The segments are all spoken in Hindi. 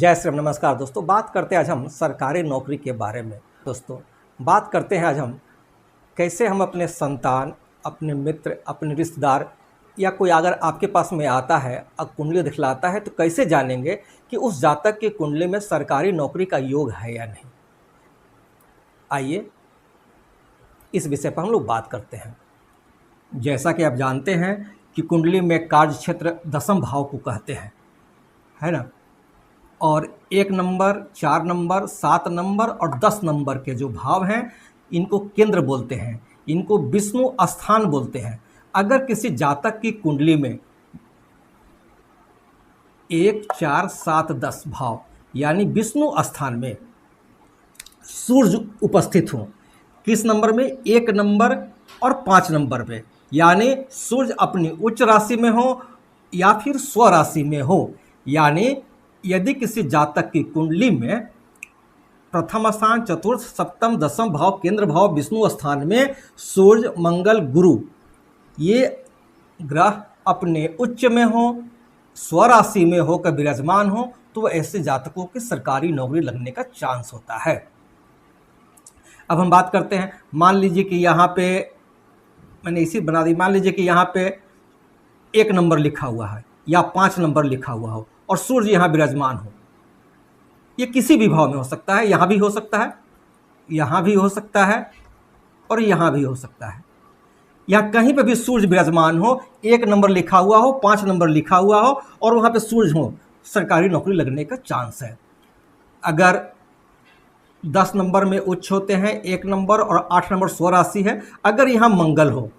जय श्री राम। नमस्कार दोस्तों, बात करते हैं आज हम सरकारी नौकरी के बारे में। दोस्तों बात करते हैं आज हम कैसे हम अपने संतान, अपने मित्र, अपने रिश्तेदार या कोई अगर आपके पास में आता है और कुंडली दिखलाता है तो कैसे जानेंगे कि उस जातक की कुंडली में सरकारी नौकरी का योग है या नहीं। आइए इस विषय पर हम लोग बात करते हैं। जैसा कि आप जानते हैं कि कुंडली में कार्य क्षेत्र दसम भाव को कहते हैं, है ना। और 1 नंबर, 4 नंबर, 7 नंबर और 10 नंबर के जो भाव हैं इनको केंद्र बोलते हैं, इनको विष्णु स्थान बोलते हैं। अगर किसी जातक की कुंडली में 1, 4, 7, 10 भाव यानी विष्णु स्थान में सूर्य उपस्थित हो, किस नंबर में? 1 नंबर और 5 नंबर पे, यानी सूर्य अपनी उच्च राशि में हो या फिर स्व राशि में हो। यानी यदि किसी जातक की कुंडली में प्रथम स्थान, चतुर्थ, सप्तम, दसम भाव, केंद्र भाव, विष्णु स्थान में सूर्य, मंगल, गुरु ये ग्रह अपने उच्च में हो, स्वराशि में होकर विराजमान हो तो ऐसे जातकों की सरकारी नौकरी लगने का चांस होता है। अब हम बात करते हैं, मान लीजिए कि यहाँ पे मैंने इसी बना दी, मान लीजिए कि यहाँ पे 1 नंबर लिखा हुआ है या 5 नंबर लिखा हुआ हो और सूर्य यहाँ विराजमान हो। ये किसी भी भाव में हो सकता है, यहाँ भी हो सकता है, यहाँ भी हो सकता है और यहाँ भी हो सकता है। यहाँ कहीं पे भी सूर्य विराजमान हो, 1 नंबर लिखा हुआ हो, 5 नंबर लिखा हुआ हो और वहाँ पे सूर्य हो, सरकारी नौकरी लगने का चांस है। अगर 10 नंबर में उच्च होते हैं 1 नंबर और 8 नंबर स्व राशि है, अगर यहाँ मंगल हो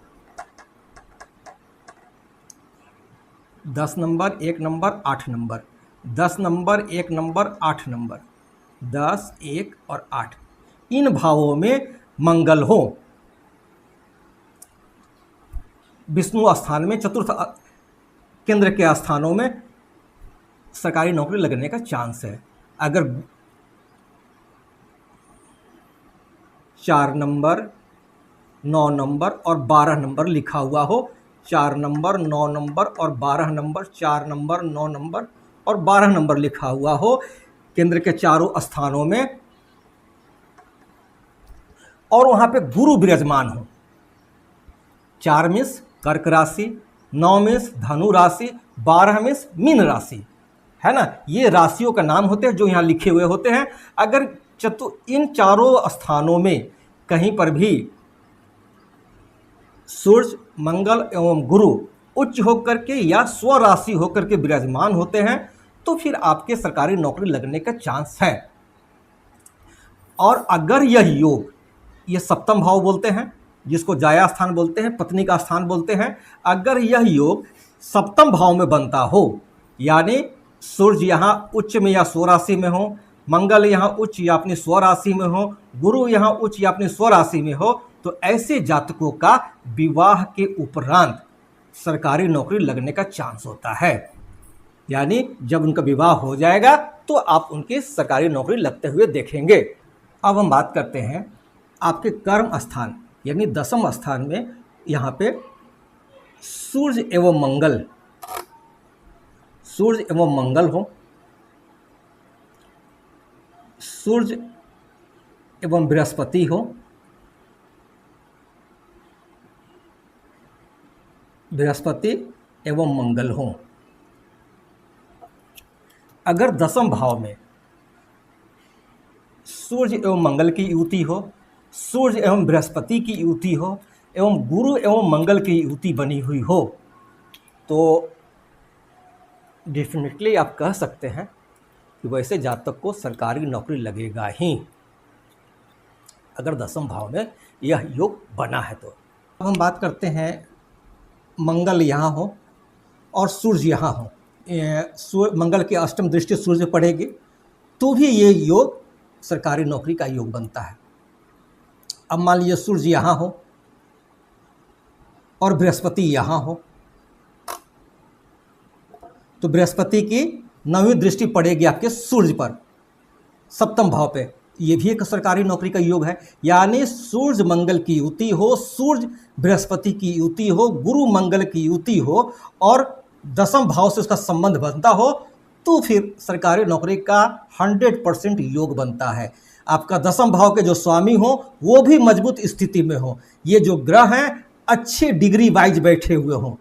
10 number, 1 number, 8 number, 10 number, 1 number, 8 number, 10, 1 और 8 इन भावों में मंगल हो, विष्णु स्थान में, चतुर्थ केंद्र के स्थानों में सरकारी नौकरी लगने का चांस है। अगर 4 नंबर, 9 नंबर और 12 नंबर लिखा हुआ हो, 4 नंबर, 9 नंबर और 12 नंबर, 4 नंबर, 9 नंबर और 12 नंबर लिखा हुआ हो केंद्र के चारों स्थानों में और वहां पे गुरु विराजमान हो, 4 में कर्क राशि, 9 में धनु राशि, 12 में मीन राशि, है ना। ये राशियों का नाम होते हैं जो यहाँ लिखे हुए होते हैं। अगर इन चारों स्थानों में कहीं पर भी सूर्य, मंगल एवं गुरु उच्च होकर के या स्व राशि होकर के विराजमान होते हैं तो फिर आपके सरकारी नौकरी लगने का चांस है। और अगर यह योग, ये सप्तम भाव बोलते हैं जिसको जाया स्थान बोलते हैं, पत्नी का स्थान बोलते हैं, अगर यह योग सप्तम भाव में बनता हो, यानी सूर्य यहाँ उच्च में या स्व राशि में हो, मंगल यहाँ उच्च या अपनी स्व राशि में हो, गुरु यहाँ उच्च या अपनी स्व राशि में हो, तो ऐसे जातकों का विवाह के उपरांत सरकारी नौकरी लगने का चांस होता है। यानी जब उनका विवाह हो जाएगा तो आप उनकी सरकारी नौकरी लगते हुए देखेंगे। अब हम बात करते हैं आपके कर्म स्थान यानी दसम स्थान में, यहाँ पे सूर्य एवं मंगल हो, सूर्य एवं बृहस्पति हो, बृहस्पति एवं मंगल हो। अगर दसम भाव में सूर्य एवं मंगल की युति हो, सूर्य एवं बृहस्पति की युति हो एवं गुरु एवं मंगल की युति बनी हुई हो तो डेफिनेटली आप कह सकते हैं कि वैसे जातक को सरकारी नौकरी लगेगा ही, अगर दसम भाव में यह योग बना है तो। अब हम बात करते हैं, मंगल यहाँ हो और सूर्य यहाँ हो, मंगल की अष्टम दृष्टि सूर्य पड़ेगी तो भी ये योग सरकारी नौकरी का योग बनता है। अब मान लीजिए सूर्य यहाँ हो और बृहस्पति यहाँ हो तो बृहस्पति की 9वीं दृष्टि पड़ेगी आपके सूर्य पर, सप्तम भाव पे, ये भी एक सरकारी नौकरी का योग है। यानी सूर्य मंगल की युति हो, सूर्य बृहस्पति की युति हो, गुरु मंगल की युति हो और दसम भाव से उसका संबंध बनता हो तो फिर सरकारी नौकरी का 100% योग बनता है। आपका दसम भाव के जो स्वामी हो वो भी मजबूत स्थिति में हो, ये जो ग्रह हैं अच्छे डिग्री वाइज बैठे हुए हों,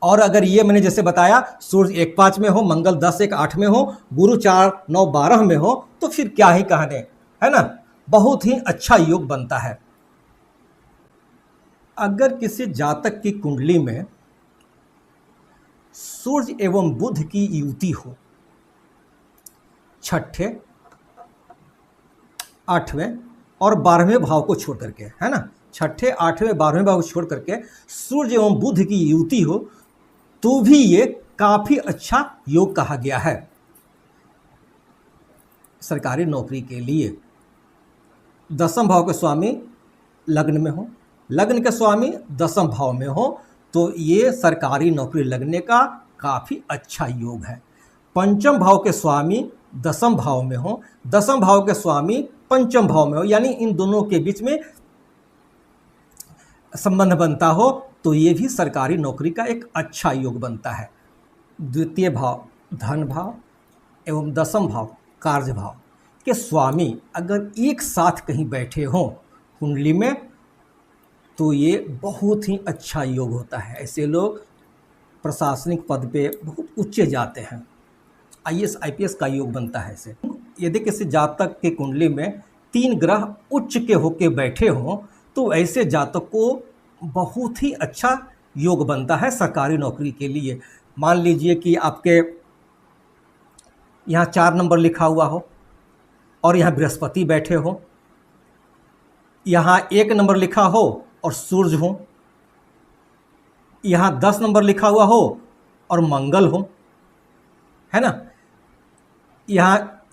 और अगर ये मैंने जैसे बताया सूर्य 1-5 में हो, मंगल 10-1-8 में हो, गुरु 4-9-12 में हो, तो फिर क्या ही कहने, है ना, बहुत ही अच्छा योग बनता है। अगर किसी जातक की कुंडली में सूर्य एवं बुध की युति हो, छठे, 8वें और 12वें भाव को छोड़ करके, है ना, छठे, 8वें, 12वें भाव को छोड़ करके सूर्य एवं बुध की युति हो, तो भी ये काफी अच्छा योग कहा गया है सरकारी नौकरी के लिए। दसम भाव के स्वामी लग्न में हो, लग्न के स्वामी दसम भाव में हो, तो ये सरकारी नौकरी लगने का काफी अच्छा योग है। पंचम भाव के स्वामी दसम भाव में हो, दसम भाव के स्वामी पंचम भाव में हो, यानी इन दोनों के बीच में संबंध बनता हो, तो ये भी सरकारी नौकरी का एक अच्छा योग बनता है। द्वितीय भाव धन भाव एवं दसम भाव कार्य भाव के स्वामी अगर एक साथ कहीं बैठे हों कुंडली में, तो ये बहुत ही अच्छा योग होता है। ऐसे लोग प्रशासनिक पद पे बहुत ऊंचे जाते हैं, IAS IPS का योग बनता है ऐसे। यदि किसी जातक के कुंडली में 3 ग्रह उच्च के होके बैठे हों, तो ऐसे जातक को बहुत ही अच्छा योग बनता है सरकारी नौकरी के लिए। मान लीजिए कि आपके यहाँ 4 नंबर लिखा हुआ हो और यहाँ बृहस्पति बैठे हो, यहाँ 1 नंबर लिखा हो और सूर्य हो, यहाँ 10 नंबर लिखा हुआ हो और मंगल हो, है ना, यहाँ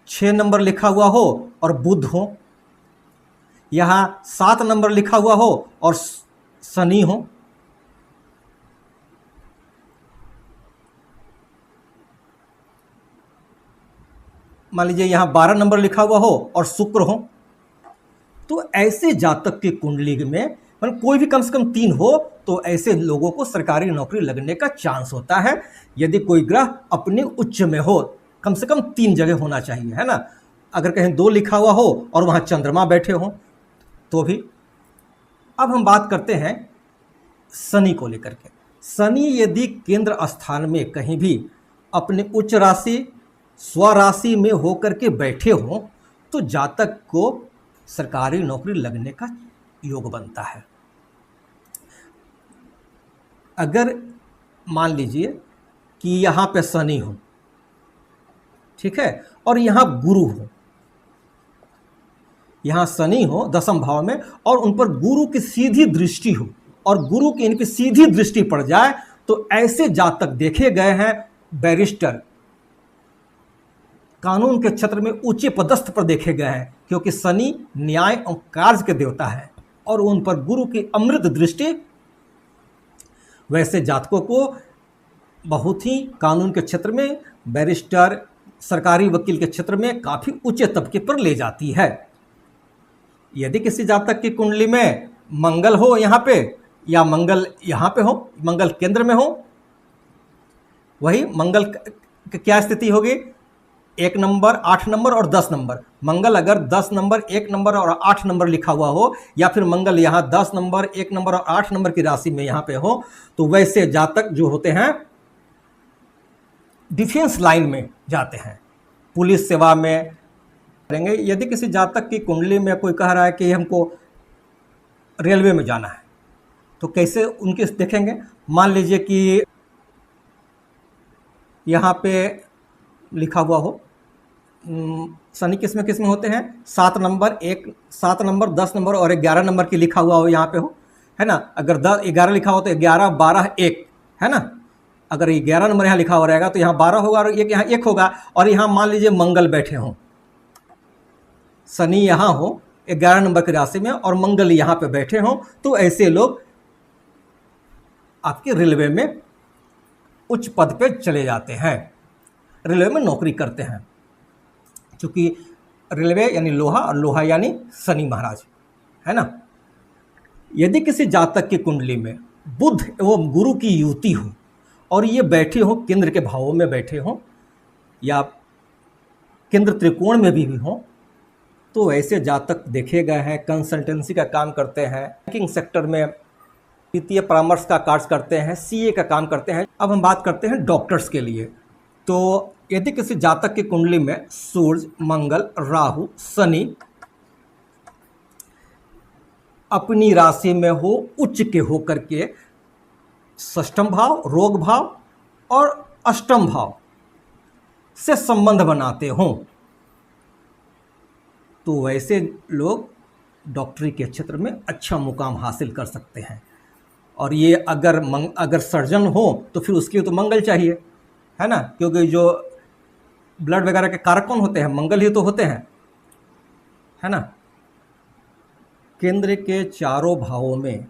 6 नंबर लिखा हुआ हो और बुध हो, यहाँ 7 नंबर लिखा हुआ हो और शनि हो, मान लीजिए यहाँ 12 नंबर लिखा हुआ हो और शुक्र हो, तो ऐसे जातक की कुंडली में मतलब कोई भी कम से कम 3 हो, तो ऐसे लोगों को सरकारी नौकरी लगने का चांस होता है। यदि कोई ग्रह अपने उच्च में हो, कम से कम 3 जगह होना चाहिए, है ना। अगर कहीं 2 लिखा हुआ हो और वहाँ चंद्रमा बैठे हों तो भी। अब हम बात करते हैं शनि को लेकर के। शनि यदि केंद्र स्थान में कहीं भी अपने उच्च राशि स्वराशि में होकर के बैठे हों, तो जातक को सरकारी नौकरी लगने का योग बनता है। अगर मान लीजिए कि यहाँ पे शनि हो, ठीक है, और यहाँ गुरु हो, यहाँ शनि हो दसम भाव में और उन पर गुरु की सीधी दृष्टि हो और गुरु की इनकी सीधी दृष्टि पड़ जाए, तो ऐसे जातक देखे गए हैं बैरिस्टर, कानून के क्षेत्र में ऊंचे पदस्थ पर देखे गए हैं, क्योंकि शनि न्याय और कार्य के देवता है और उन पर गुरु की अमृत दृष्टि। वैसे जातकों को बहुत ही कानून के क्षेत्र में, बैरिस्टर, सरकारी वकील के क्षेत्र में काफ़ी ऊंचे तबके पर ले जाती है। यदि किसी जातक की कुंडली में मंगल हो यहाँ पे, या मंगल यहाँ पे हो, मंगल केंद्र में हो, वही मंगल क्या स्थिति होगी, 1 नंबर, 8 नंबर और 10 नंबर। मंगल अगर 10 नंबर, 1 नंबर और 8 नंबर लिखा हुआ हो, या फिर मंगल यहाँ 10 नंबर, 1 नंबर और 8 नंबर की राशि में यहाँ पे हो, तो वैसे जातक जो होते हैं डिफेंस लाइन में जाते हैं, पुलिस सेवा में करेंगे। यदि किसी जातक की कुंडली में कोई कह रहा है कि हमको रेलवे में जाना है, तो कैसे उनके देखेंगे। मान लीजिए कि यहाँ पे लिखा हुआ हो, शनि किस में होते हैं, 7 नंबर, 7 नंबर, 10 नंबर और 11 नंबर की लिखा हुआ हो यहाँ पे हो, है ना। अगर 11 लिखा हो तो 11, 12, 1, है ना। अगर 11 नंबर यहाँ लिखा हुआ रहेगा तो यहाँ 12 होगा और यहाँ 1 होगा। और यहाँ मान लीजिए मंगल बैठे हों, शनि यहाँ हो 11 नंबर की राशि में और मंगल यहाँ पे बैठे हों, तो ऐसे लोग आपके रेलवे में उच्च पद पे चले जाते हैं, रेलवे में नौकरी करते हैं, क्योंकि रेलवे यानी लोहा और लोहा यानी शनि महाराज, है ना। यदि किसी जातक की कुंडली में बुध एवं गुरु की युति हो और ये बैठे हों केंद्र के भावों में बैठे हों या केंद्र त्रिकोण में भी हों, तो ऐसे जातक देखे गए हैं। कंसल्टेंसी का काम करते हैं, बैंकिंग सेक्टर में वित्तीय परामर्श का कार्य करते हैं, सीए का काम करते हैं। अब हम बात करते हैं डॉक्टर्स के लिए। तो यदि किसी जातक की कुंडली में सूर्य, मंगल, राहु, शनि अपनी राशि में हो, उच्च के हो करके षष्ठम भाव, रोग भाव और अष्टम भाव से संबंध बनाते हों, तो वैसे लोग डॉक्टरी के क्षेत्र में अच्छा मुकाम हासिल कर सकते हैं। और ये अगर सर्जन हो तो फिर उसके तो मंगल चाहिए, है ना, क्योंकि जो ब्लड वगैरह के कारक कौन होते हैं? मंगल ही तो होते हैं, है ना। केंद्र के चारों भावों में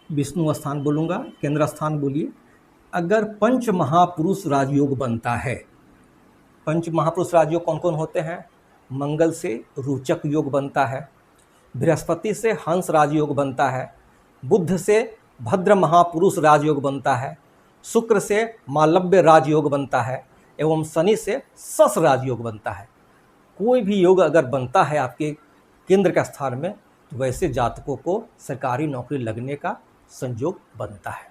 विष्णु स्थान बोलूँगा, केंद्र स्थान बोलिए। अगर पंच महापुरुष राजयोग बनता है, पंच महापुरुष राजयोग कौन कौन होते हैं? मंगल से रोचक योग बनता है, बृहस्पति से हंस राजयोग बनता है, बुध से भद्र महापुरुष राजयोग बनता है, शुक्र से मालव्य राजयोग बनता है, एवं शनि से सस राजयोग बनता है। कोई भी योग अगर बनता है आपके केंद्र का स्थान में, तो वैसे जातकों को सरकारी नौकरी लगने का संयोग बनता है।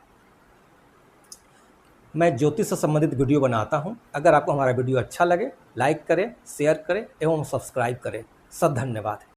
मैं ज्योतिष से संबंधित वीडियो बनाता हूं। अगर आपको हमारा वीडियो अच्छा लगे, लाइक करें, शेयर करें एवं सब्सक्राइब करें। सब धन्यवाद।